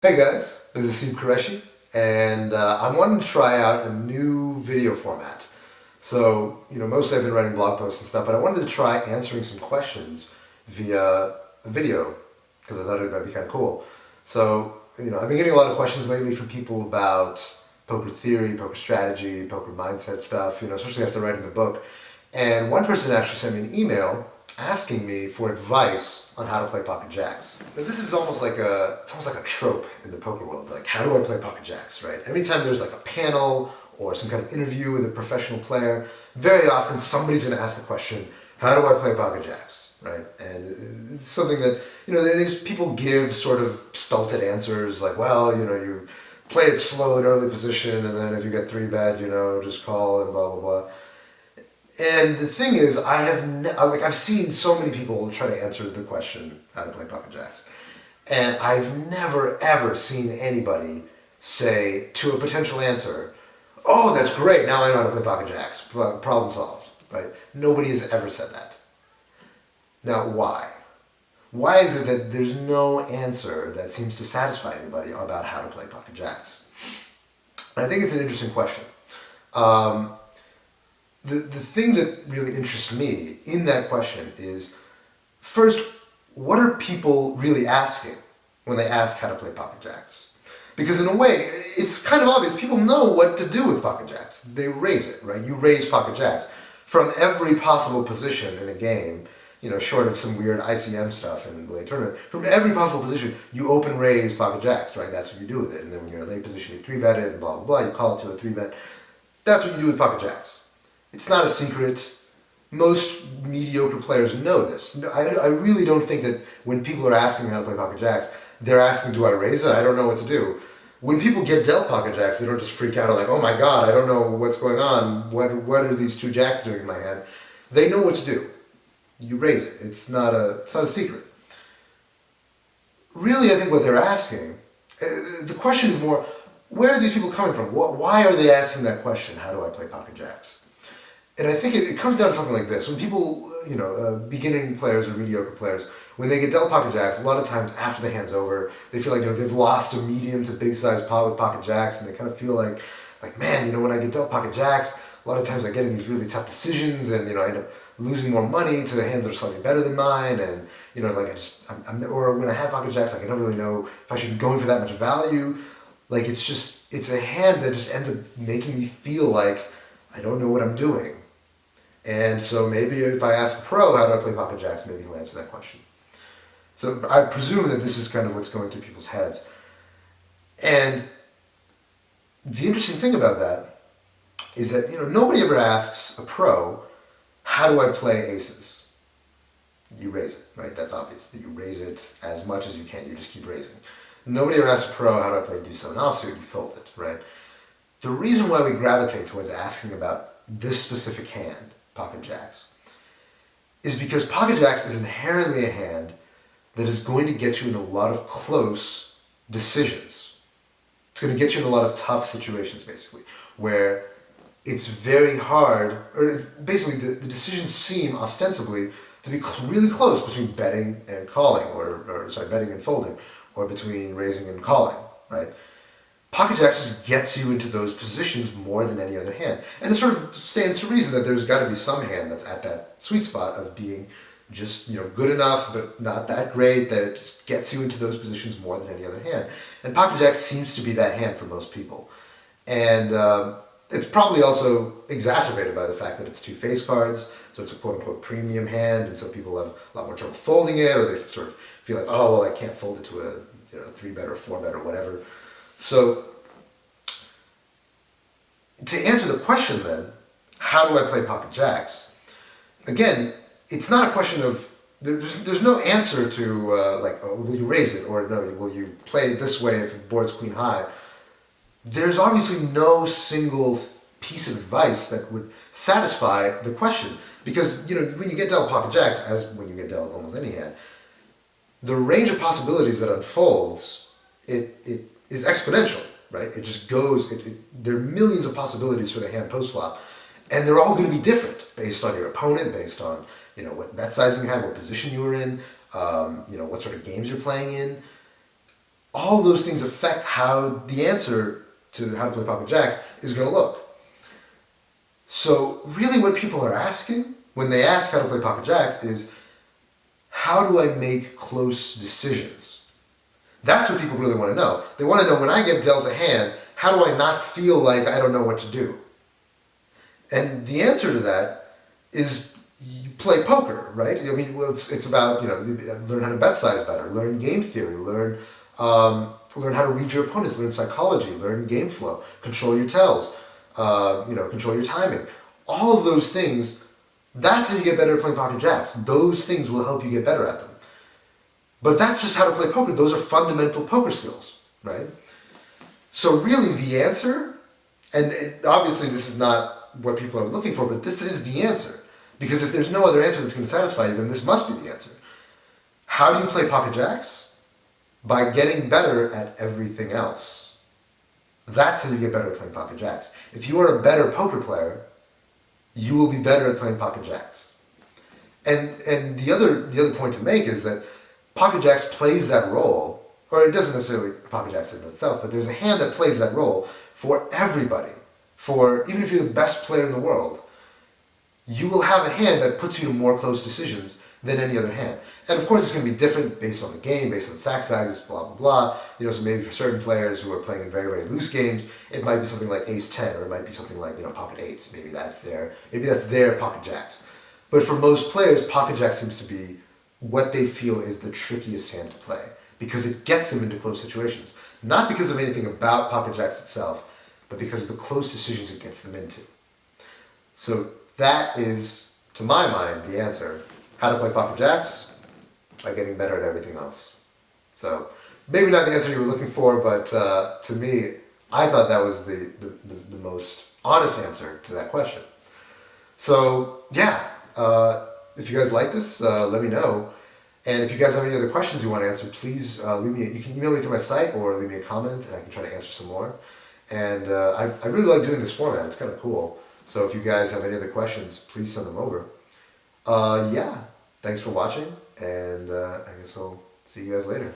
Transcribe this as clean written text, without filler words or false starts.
Hey guys, this is Haseeb Qureshi, and I wanted to try out a new video format. So, mostly I've been writing blog posts and stuff, but I wanted to try answering some questions via a video because I thought it might be kind of cool. So, I've been getting a lot of questions lately from people about poker theory, poker strategy, poker mindset stuff, especially after writing the book. And one person actually sent me an email asking me for advice on how to play pocket jacks. But this is it's almost like a trope in the poker world. Like, how do I play pocket jacks, right? Anytime there's like a panel or some kind of interview with a professional player, very often somebody's going to ask the question, how do I play pocket jacks, right? And it's something that, these people give sort of stulted answers like, well, you play it slow in early position, and then if you get three bet, just call and blah, blah, blah. And the thing is, I've seen so many people try to answer the question how to play pocket jacks, and I've never ever seen anybody say to a potential answer, "Oh, that's great! Now I know how to play pocket jacks. Problem solved." Right? Nobody has ever said that. Now, why? Why is it that there's no answer that seems to satisfy anybody about how to play pocket jacks? And I think it's an interesting question. The thing that really interests me in that question is, first, what are people really asking when they ask how to play pocket jacks? Because in a way, it's kind of obvious. People know what to do with pocket jacks. They raise it, right? You raise pocket jacks from every possible position in a game, short of some weird ICM stuff in the late tournament. From every possible position, you open raise pocket jacks, right? That's what you do with it. And then when you're in a late position, you 3-bet it and blah, blah, blah. You call it to a 3-bet. That's what you do with pocket jacks. It's not a secret. Most mediocre players know this. I really don't think that when people are asking how to play pocket jacks, they're asking, do I raise it? I don't know what to do. When people get dealt pocket jacks, they don't just freak out like, oh my god, I don't know what's going on. What are these two jacks doing in my hand? They know what to do. You raise it. It's not a secret. Really, I think what they're asking, the question is more, where are these people coming from? Why are they asking that question? How do I play pocket jacks? And I think it comes down to something like this. When people, beginning players or mediocre players, when they get dealt pocket jacks, a lot of times after the hand's over, they feel like they've lost a medium to big size pot with pocket jacks, and they kind of feel like man, when I get dealt pocket jacks, a lot of times I get in these really tough decisions, and I end up losing more money to the hands that are slightly better than mine, and or when I have pocket jacks, I don't really know if I should be going for that much value. It's a hand that just ends up making me feel like I don't know what I'm doing. And so maybe if I ask a pro how do I play pocket jacks, maybe he'll answer that question. So I presume that this is kind of what's going through people's heads. And the interesting thing about that is that nobody ever asks a pro, how do I play aces? You raise it, right? That's obvious that you raise it as much as you can. You just keep raising. Nobody ever asks a pro, how do I play deuce seven offsuit? You fold it, right? The reason why we gravitate towards asking about this specific hand, pocket jacks, is because pocket jacks is inherently a hand that is going to get you in a lot of close decisions. It's going to get you in a lot of tough situations, basically, where it's very hard, or basically the decisions seem ostensibly to be really close between betting and calling, betting and folding, or between raising and calling, right? Pocket jacks just gets you into those positions more than any other hand. And it sort of stands to reason that there's got to be some hand that's at that sweet spot of being just, good enough, but not that great, that it just gets you into those positions more than any other hand. And pocket jacks seems to be that hand for most people. And it's probably also exacerbated by the fact that it's two face cards, so it's a quote-unquote premium hand, and so people have a lot more trouble folding it, or they sort of feel like, oh, well, I can't fold it to a 3-bet or 4-bet or whatever. So, to answer the question then, how do I play pocket jacks? Again, it's not a question of, there's no answer to will you raise it, or no, will you play it this way if the board's queen high? There's obviously no single piece of advice that would satisfy the question, because when you get dealt pocket jacks, as when you get dealt almost any hand, the range of possibilities that unfolds, it is exponential, right? It just goes, there are millions of possibilities for the hand post-flop, and they're all going to be different based on your opponent, based on, what bet sizing you had, what position you were in, what sort of games you're playing in. all those things affect how the answer to how to play pocket jacks is going to look. So really what people are asking when they ask how to play pocket jacks is, how do I make close decisions? That's what people really want to know. They want to know, when I get dealt a hand, how do I not feel like I don't know what to do? And the answer to that is, you play poker, right? I mean, well, it's about, learn how to bet size better, learn game theory, learn how to read your opponents, learn psychology, learn game flow, control your tells, control your timing. All of those things, that's how you get better at playing pocket jacks. Those things will help you get better at them. But that's just how to play poker. Those are fundamental poker skills, right? So really the answer, and obviously this is not what people are looking for, but this is the answer. Because if there's no other answer that's going to satisfy you, then this must be the answer. How do you play pocket jacks? By getting better at everything else. That's how you get better at playing pocket jacks. If you are a better poker player, you will be better at playing pocket jacks. And the other point to make is that pocket jacks plays that role, or it doesn't necessarily pocket jacks in itself, but there's a hand that plays that role for everybody. Even if you're the best player in the world, you will have a hand that puts you to more close decisions than any other hand. And of course it's going to be different based on the game, based on stack sizes, blah, blah, blah. So maybe for certain players who are playing in very, very loose games, it might be something like ace-10, or it might be something like, pocket eights. Maybe that's their pocket jacks. But for most players, pocket jack seems to be what they feel is the trickiest hand to play, because it gets them into close situations. Not because of anything about pocket jacks itself, but because of the close decisions it gets them into. So that is, to my mind, the answer. How to play pocket jacks? By getting better at everything else. So maybe not the answer you were looking for, but to me, I thought that was the most honest answer to that question. So yeah, if you guys like this, let me know. And if you guys have any other questions you want to answer, please you can email me through my site or leave me a comment and I can try to answer some more. And I really like doing this format. It's kind of cool. So if you guys have any other questions, please send them over. Yeah, thanks for watching, and I guess I'll see you guys later.